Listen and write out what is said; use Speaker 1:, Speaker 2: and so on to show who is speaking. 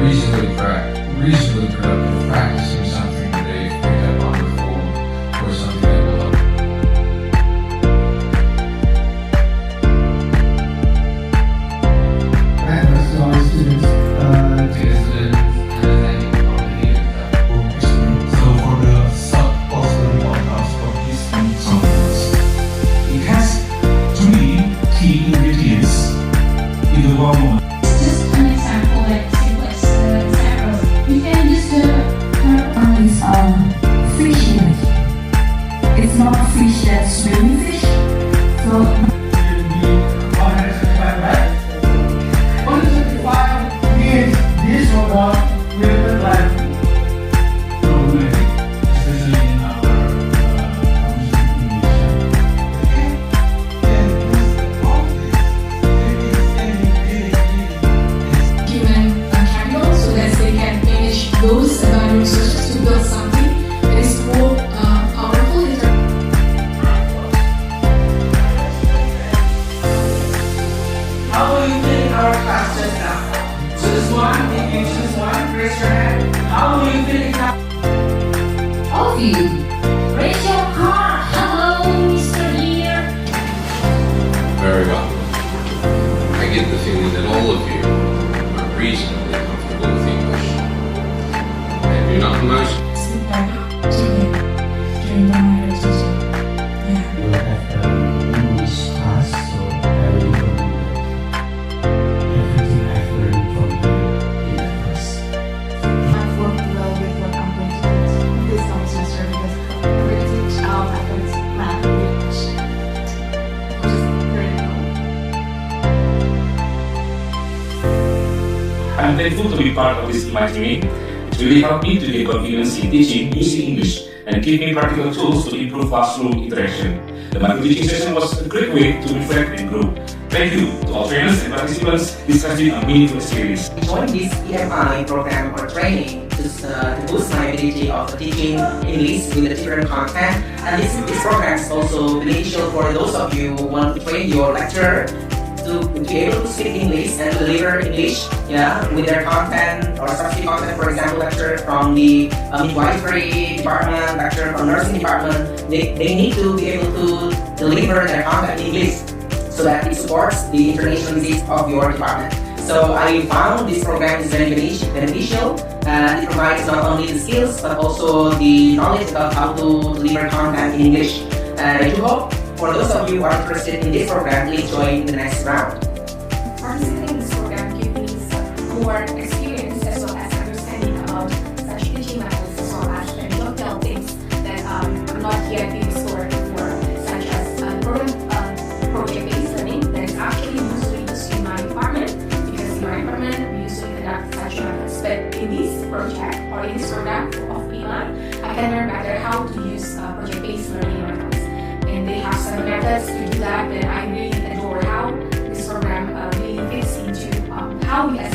Speaker 1: reasonably productive practicing something that they've picked up on the phone or something they will love.
Speaker 2: And that's all students.
Speaker 3: So for the sub-possible podcast of this conference, it has three key ingredients in the one moment.
Speaker 4: Just an example, like simple example. You can use the term
Speaker 5: is fishing. It's not fish that's swimming fish. So
Speaker 2: Will be 175 right? 175 means this robot will look like
Speaker 3: Problematic, especially in our
Speaker 4: given a capital so that they can manage those resources to build something that is more powerful in terms.
Speaker 6: How do you think our class just now? Choose one. If you choose one, raise your hand. How do you feel it now?
Speaker 4: All of you, raise your heart. Hello, Mr. Dear.
Speaker 1: Very well. I get the feeling that all of you are reasonably comfortable with English. Maybe not the most.
Speaker 5: sit back during the meditation. Yeah.
Speaker 2: we'll have the English class, so everyone will everything I've learned from you in the class.
Speaker 7: I've worked well with what I'm going to teach this semester because we're going to teach mathematics, math, and English, which is very cool.
Speaker 8: I'm thankful to be part of this EMI Training. It really helped me to gain confidence in teaching using English and give me practical tools to improve classroom interaction. The monthly teaching session was a great way to reflect and grow. Thank you to all trainers and participants. This has been a meaningful experience.
Speaker 6: I joined this EMI program or training to boost my ability of teaching English with a different content. And this program is also beneficial for those of you who want to train your lecturer to be able to speak English and to deliver English, with their content or subject content. For example, lecturer from the midwifery department, lecturer from nursing department, they need to be able to deliver their content in English so that it supports the internationalization of your department. So I found this program is very beneficial and it provides not only the skills but also the knowledge about how to deliver content in English. And I do hope for those of you who are interested in this program, please join the next round.
Speaker 9: Participating in this program gives me more experience as well as understanding about such teaching methods as well as practical things that I'm not yet been explored before, such as project-based learning that is actually usually used in my department because in my department we usually conduct such methods. But in this project or in this program of EMI, I can learn better how to use project-based learning methods. And they have some methods to do that, and I really adore how this program really fits into how we as